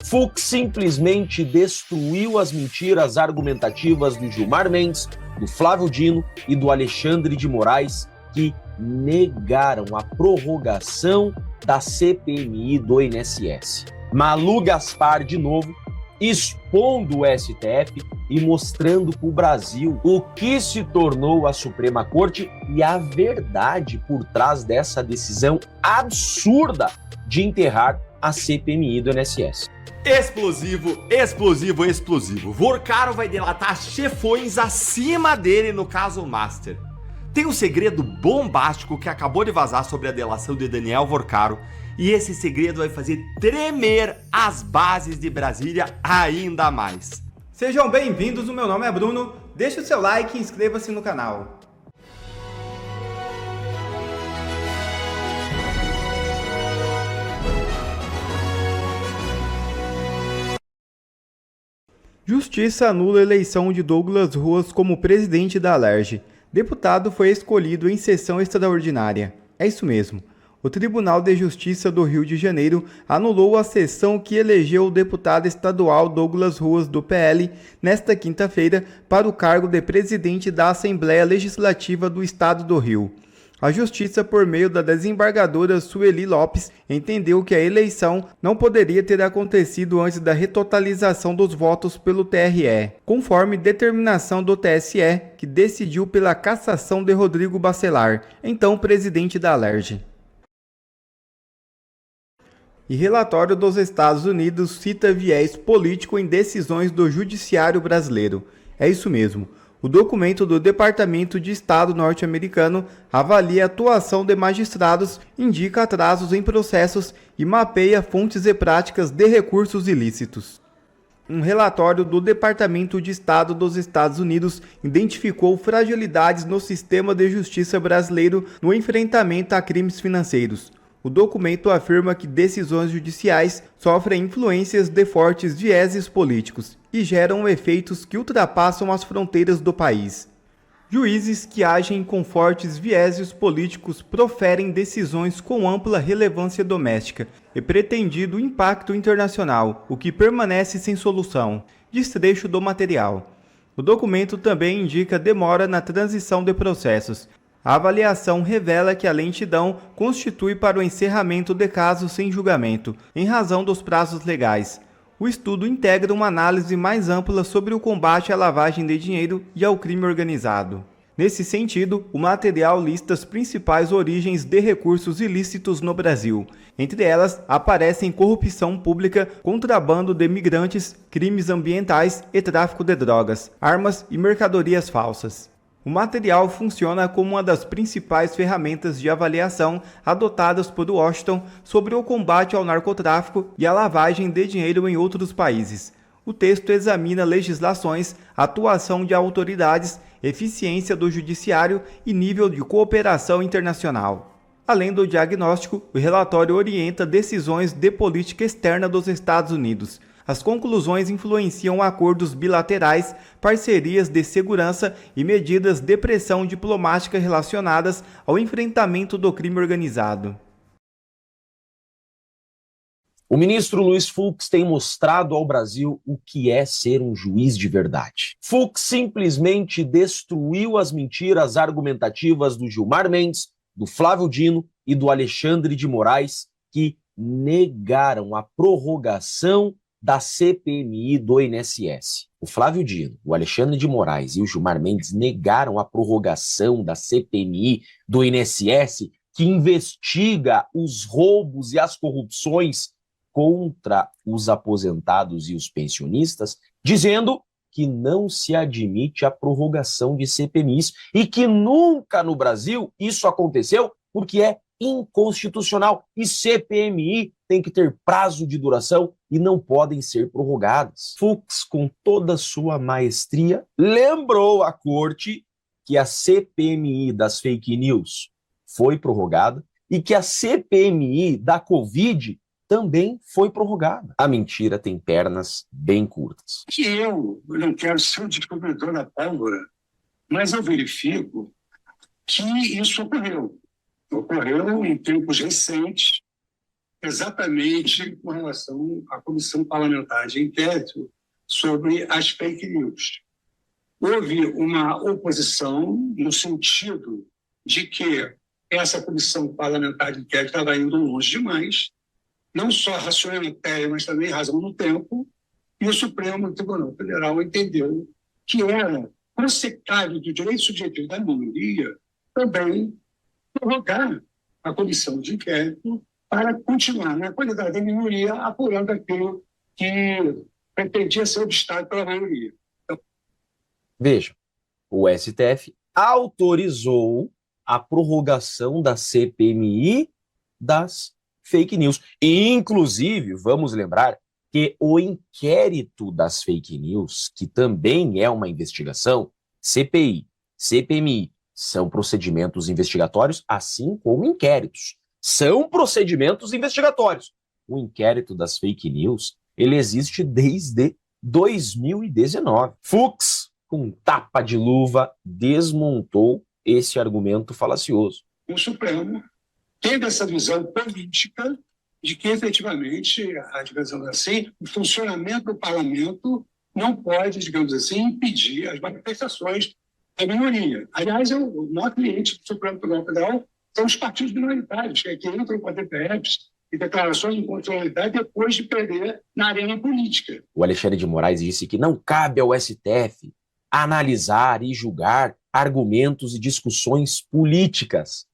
Fux simplesmente destruiu as mentiras argumentativas do Gilmar Mendes, do Flávio Dino e do Alexandre de Moraes, que negaram a prorrogação da CPMI do INSS. Malu Gaspar, de novo, expondo o STF e mostrando para o Brasil o que se tornou a Suprema Corte e a verdade por trás dessa decisão absurda de enterrar a CPMI do INSS. Explosivo, explosivo, explosivo. Vorcaro vai delatar chefões acima dele no caso Master. Tem um segredo bombástico que acabou de vazar sobre a delação de Daniel Vorcaro, e esse segredo vai fazer tremer as bases de Brasília ainda mais. Sejam bem-vindos, o meu nome é Bruno, deixe o seu like e inscreva-se no canal. Justiça anula a eleição de Douglas Ruas como presidente da Alerj. Deputado foi escolhido em sessão extraordinária. É isso mesmo. O Tribunal de Justiça do Rio de Janeiro anulou a sessão que elegeu o deputado estadual Douglas Ruas, do PL, nesta quinta-feira, para o cargo de presidente da Assembleia Legislativa do Estado do Rio. A Justiça, por meio da desembargadora Sueli Lopes, entendeu que a eleição não poderia ter acontecido antes da retotalização dos votos pelo TRE, conforme determinação do TSE, que decidiu pela cassação de Rodrigo Bacelar, então presidente da Alerj. E relatório dos Estados Unidos cita viés político em decisões do Judiciário brasileiro. É isso mesmo. O documento do Departamento de Estado norte-americano avalia a atuação de magistrados, indica atrasos em processos e mapeia fontes e práticas de recursos ilícitos. Um relatório do Departamento de Estado dos Estados Unidos identificou fragilidades no sistema de justiça brasileiro no enfrentamento a crimes financeiros. O documento afirma que decisões judiciais sofrem influências de fortes vieses políticos e geram efeitos que ultrapassam as fronteiras do país. Juízes que agem com fortes vieses políticos proferem decisões com ampla relevância doméstica e pretendido impacto internacional, o que permanece sem solução. Desfecho do material. O documento também indica demora na transição de processos. A avaliação revela que a lentidão constitui para o encerramento de casos sem julgamento, em razão dos prazos legais. O estudo integra uma análise mais ampla sobre o combate à lavagem de dinheiro e ao crime organizado. Nesse sentido, o material lista as principais origens de recursos ilícitos no Brasil. Entre elas, aparecem corrupção pública, contrabando de migrantes, crimes ambientais e tráfico de drogas, armas e mercadorias falsas. O material funciona como uma das principais ferramentas de avaliação adotadas por Washington sobre o combate ao narcotráfico e à lavagem de dinheiro em outros países. O texto examina legislações, atuação de autoridades, eficiência do judiciário e nível de cooperação internacional. Além do diagnóstico, o relatório orienta decisões de política externa dos Estados Unidos. As conclusões influenciam acordos bilaterais, parcerias de segurança e medidas de pressão diplomática relacionadas ao enfrentamento do crime organizado. O ministro Luiz Fux tem mostrado ao Brasil o que é ser um juiz de verdade. Fux simplesmente destruiu as mentiras argumentativas do Gilmar Mendes, do Flávio Dino e do Alexandre de Moraes, que negaram a prorrogação da CPMI do INSS. O Flávio Dino, o Alexandre de Moraes e o Gilmar Mendes negaram a prorrogação da CPMI do INSS, que investiga os roubos e as corrupções contra os aposentados e os pensionistas, dizendo que não se admite a prorrogação de CPMIs e que nunca no Brasil isso aconteceu porque é inconstitucional e CPMI tem que ter prazo de duração e não podem ser prorrogadas. Fux, com toda a sua maestria, lembrou à corte que a CPMI das fake news foi prorrogada e que a CPMI da Covid também foi prorrogada. A mentira tem pernas bem curtas. Eu não quero ser o descobridor da pólvora, mas eu verifico que isso ocorreu. Ocorreu em tempos recentes, exatamente com relação à Comissão Parlamentar de Inquérito sobre as fake news. Houve uma oposição no sentido de que essa Comissão Parlamentar de Inquérito estava indo longe demais, não só raciocínio em matéria, mas também razão no tempo, e o Supremo Tribunal Federal entendeu que era consecrável do direito subjetivo da minoria também prorrogar a comissão de inquérito para continuar, na qualidade da minoria, apurando aquilo que pretendia ser obstado pela maioria. Veja, o STF autorizou a prorrogação da CPMI das fake news. E, inclusive, vamos lembrar que o inquérito das fake news, que também é uma investigação, CPI, CPMI, são procedimentos investigatórios, assim como inquéritos. São procedimentos investigatórios. O inquérito das fake news, ele existe desde 2019. Fux, com tapa de luva, desmontou esse argumento falacioso. O Supremo teve essa visão política de que, efetivamente, digamos assim, o funcionamento do parlamento não pode, digamos assim, impedir as manifestações da minoria. Aliás, o maior cliente do Supremo Tribunal Federal são os partidos minoritários, que entram com DPFs e declarações de inconstitucionalidade depois de perder na arena política. O Alexandre de Moraes disse que não cabe ao STF analisar e julgar argumentos e discussões políticas.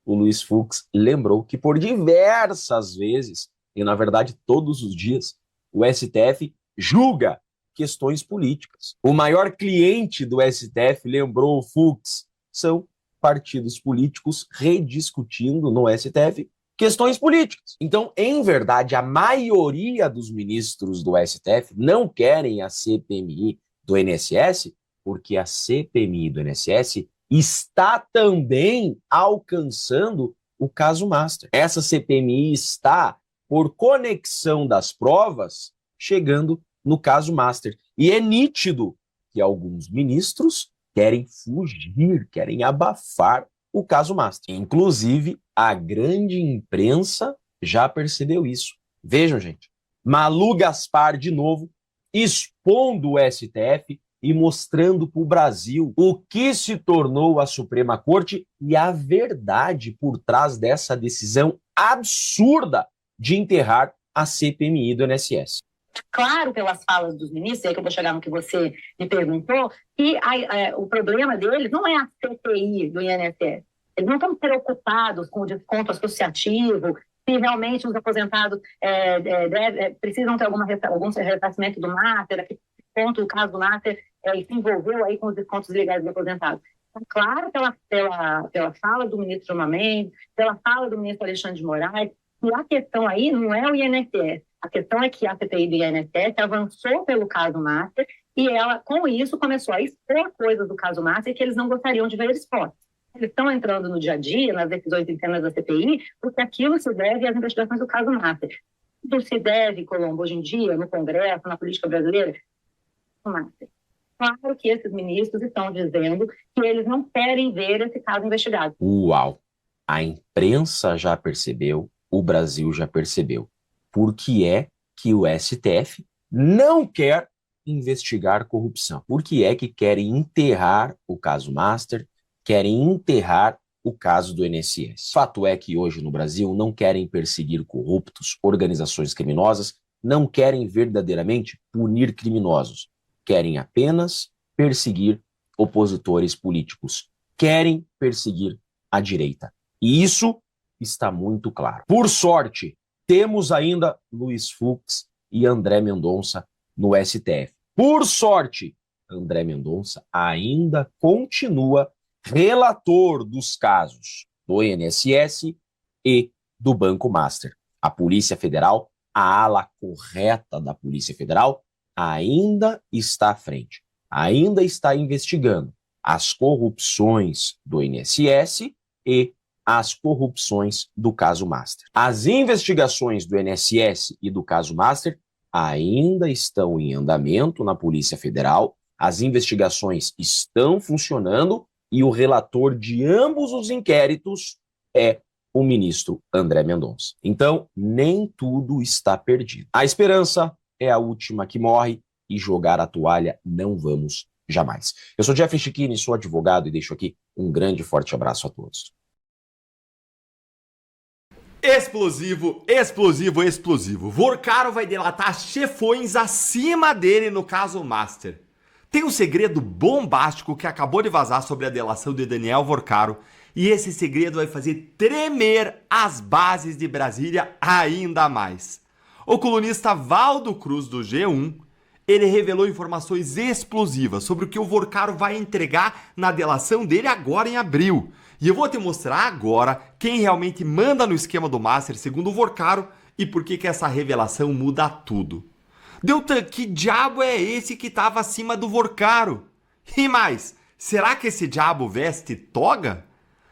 O Luiz Fux lembrou que por diversas vezes, e na verdade todos os dias, o STF julga questões políticas. O maior cliente do STF, lembrou o Fux, são partidos políticos rediscutindo no STF questões políticas. Então, em verdade, a maioria dos ministros do STF não querem a CPMI do INSS, porque a CPMI do INSS está também alcançando o caso Master. Essa CPMI está, por conexão das provas, chegando no caso Master. E é nítido que alguns ministros querem fugir, querem abafar o caso Master. Inclusive, a grande imprensa já percebeu isso. Vejam, gente, Malu Gaspar, de novo, expondo o STF e mostrando para o Brasil o que se tornou a Suprema Corte e a verdade por trás dessa decisão absurda de enterrar a CPMI do INSS. Claro, pelas falas dos ministros, aí que eu vou chegar no que você me perguntou, que o problema deles não é a CPI do INSS. Eles não estão preocupados com o desconto associativo, se realmente os aposentados precisam ter algum ressarcimento do Master, que ponto o caso do Master se envolveu aí com os descontos legais dos aposentados. Então, claro, pela fala do ministro Gilmar Mendes, pela fala do ministro Alexandre de Moraes, e a questão aí não é o INSS. A questão é que a CPI do INSS avançou pelo caso Master e ela, com isso, começou a expor coisas do caso Master que eles não gostariam de ver expostas. Eles estão entrando no dia a dia, nas decisões internas da CPI, porque aquilo se deve às investigações do caso Master. Isso se deve, Colombo, hoje em dia, no Congresso, na política brasileira, ao Master. Claro que esses ministros estão dizendo que eles não querem ver esse caso investigado. Uau! A imprensa já percebeu, o Brasil já percebeu. Por que é que o STF não quer investigar corrupção? Por que é que querem enterrar o caso Master, querem enterrar o caso do INSS? Fato é que hoje no Brasil não querem perseguir corruptos, organizações criminosas, não querem verdadeiramente punir criminosos. Querem apenas perseguir opositores políticos. Querem perseguir a direita. E isso está muito claro. Por sorte, temos ainda Luiz Fux e André Mendonça no STF. Por sorte, André Mendonça ainda continua relator dos casos do INSS e do Banco Master. A Polícia Federal, a ala correta da Polícia Federal, ainda está à frente, ainda está investigando as corrupções do INSS e as corrupções do caso Master. As investigações do INSS e do caso Master ainda estão em andamento na Polícia Federal, as investigações estão funcionando e o relator de ambos os inquéritos é o ministro André Mendonça. Então, nem tudo está perdido. A esperança é a última que morre e jogar a toalha não vamos jamais. Eu sou Jeff Chiquini, sou advogado e deixo aqui um grande e forte abraço a todos. Explosivo, explosivo, explosivo. Vorcaro vai delatar chefões acima dele no caso Master. Tem um segredo bombástico que acabou de vazar sobre a delação de Daniel Vorcaro e esse segredo vai fazer tremer as bases de Brasília ainda mais. O colunista Valdo Cruz do G1, ele revelou informações explosivas sobre o que o Vorcaro vai entregar na delação dele agora em abril. E eu vou te mostrar agora quem realmente manda no esquema do Master segundo o Vorcaro e por que essa revelação muda tudo. Deltan, que diabo é esse que estava acima do Vorcaro? E mais, será que esse diabo veste toga?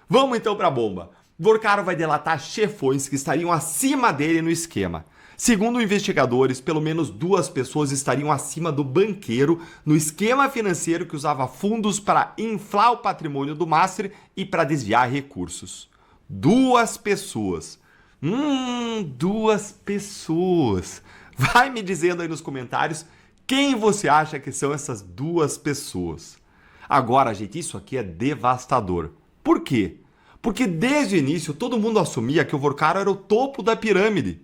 Vamos então para a bomba. Vorcaro vai delatar chefões que estariam acima dele no esquema. Segundo investigadores, pelo menos 2 pessoas estariam acima do banqueiro no esquema financeiro que usava fundos para inflar o patrimônio do Master e para desviar recursos. 2 pessoas. 2 pessoas. Vai me dizendo aí nos comentários quem você acha que são essas 2 pessoas. Agora, gente, isso aqui é devastador. Por quê? Porque desde o início todo mundo assumia que o Vorcaro era o topo da pirâmide.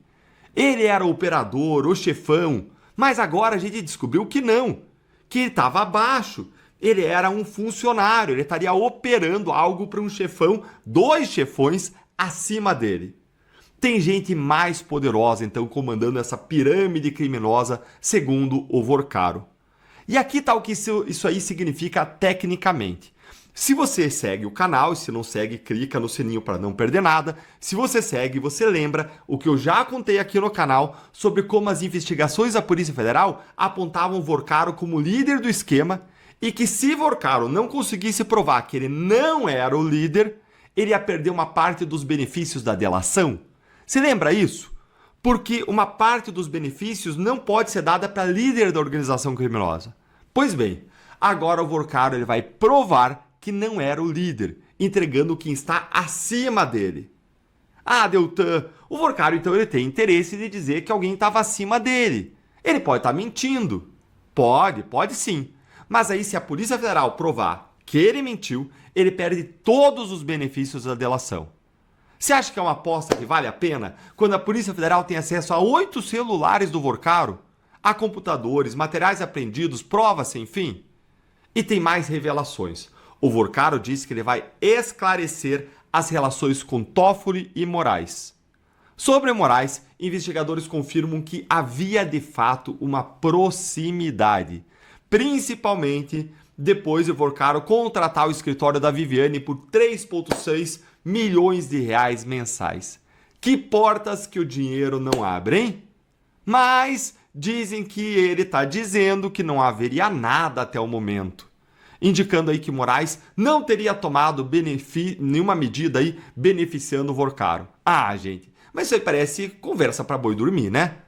Ele era o operador, o chefão, mas agora a gente descobriu que não, que ele estava abaixo. Ele era um funcionário, ele estaria operando algo para um chefão, 2 chefões acima dele. Tem gente mais poderosa, então, comandando essa pirâmide criminosa, segundo o Vorcaro. E aqui está o que isso aí significa tecnicamente. Se você segue o canal, e se não segue, clica no sininho para não perder nada. Se você segue, você lembra o que eu já contei aqui no canal sobre como as investigações da Polícia Federal apontavam Vorcaro como líder do esquema e que se Vorcaro não conseguisse provar que ele não era o líder, ele ia perder uma parte dos benefícios da delação. Você lembra isso? Porque uma parte dos benefícios não pode ser dada para líder da organização criminosa. Pois bem, agora o Vorcaro ele vai provar que não era o líder, entregando quem está acima dele. Ah, Deltan, o Vorcaro então ele tem interesse de dizer que alguém estava acima dele. Ele pode estar mentindo. Pode sim. Mas aí se a Polícia Federal provar que ele mentiu, ele perde todos os benefícios da delação. Você acha que é uma aposta que vale a pena quando a Polícia Federal tem acesso a 8 celulares do Vorcaro, a computadores, materiais apreendidos, provas sem fim? E tem mais revelações. O Vorcaro disse que ele vai esclarecer as relações com Toffoli e Moraes. Sobre Moraes, investigadores confirmam que havia de fato uma proximidade, principalmente depois de Vorcaro contratar o escritório da Viviane por 3,6 milhões de reais mensais. Que portas que o dinheiro não abre, hein? Mas dizem que ele está dizendo que não haveria nada até o momento, indicando aí que Moraes não teria tomado nenhuma medida aí beneficiando o Vorcaro. Ah, gente, mas isso aí parece conversa para boi dormir, né?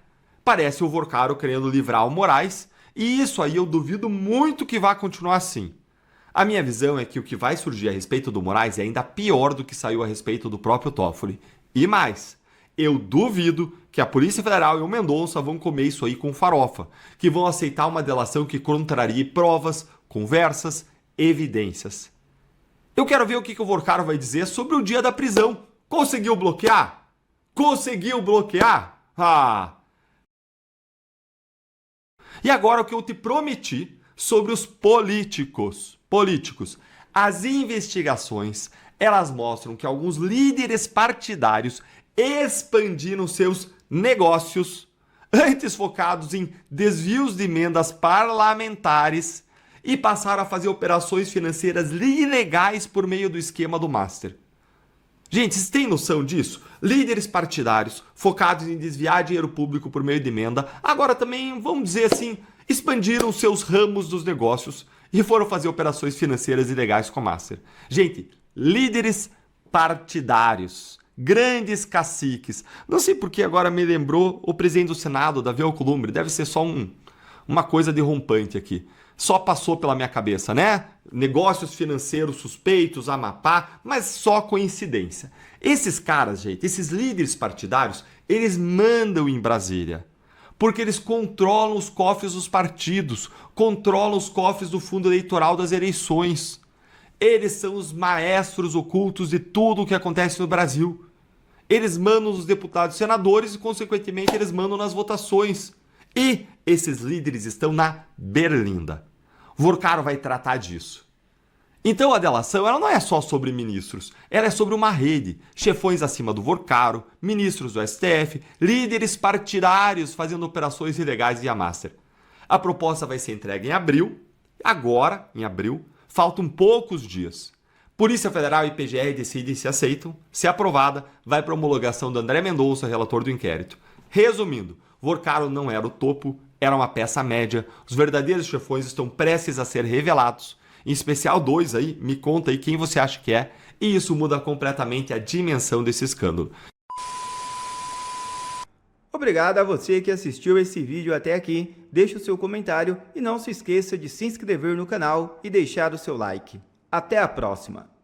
Parece o Vorcaro querendo livrar o Moraes, e isso aí eu duvido muito que vá continuar assim. A minha visão é que o que vai surgir a respeito do Moraes é ainda pior do que saiu a respeito do próprio Toffoli. E mais, eu duvido que a Polícia Federal e o Mendonça vão comer isso aí com farofa, que vão aceitar uma delação que contrarie provas, conversas, evidências. Eu quero ver o que o Vorcaro vai dizer sobre o dia da prisão. Conseguiu bloquear? Conseguiu bloquear? Ah! E agora o que eu te prometi sobre os políticos. As investigações, elas mostram que alguns líderes partidários expandiram seus negócios, antes focados em desvios de emendas parlamentares, e passaram a fazer operações financeiras ilegais por meio do esquema do Master. Gente, vocês têm noção disso? Líderes partidários focados em desviar dinheiro público por meio de emenda, agora também, vamos dizer assim, expandiram seus ramos dos negócios e foram fazer operações financeiras ilegais com o Master. Gente, líderes partidários, grandes caciques. Não sei por que agora me lembrou o presidente do Senado, Davi Alcolumbre, deve ser só uma coisa derrompante aqui. só passou pela minha cabeça, né? Negócios financeiros suspeitos, Amapá, mas só coincidência. Esses caras, gente, esses líderes partidários, eles mandam em Brasília. Porque eles controlam os cofres dos partidos, controlam os cofres do fundo eleitoral das eleições. Eles são os maestros ocultos de tudo o que acontece no Brasil. Eles mandam os deputados e senadores e, consequentemente, eles mandam nas votações. E esses líderes estão na berlinda. Vorcaro vai tratar disso. Então a delação ela não é só sobre ministros, ela é sobre uma rede, chefões acima do Vorcaro, ministros do STF, líderes partidários fazendo operações ilegais via Master. A proposta vai ser entregue em abril, agora, em abril, faltam poucos dias. Polícia Federal e PGR decidem se aceitam, se aprovada, vai para a homologação do André Mendonça, relator do inquérito. Resumindo, Vorcaro não era o topo, era uma peça média, os verdadeiros chefões estão prestes a ser revelados. Em especial 2 aí, me conta aí quem você acha que é, e isso muda completamente a dimensão desse escândalo. Obrigado a você que assistiu esse vídeo até aqui, deixe o seu comentário e não se esqueça de se inscrever no canal e deixar o seu like. Até a próxima!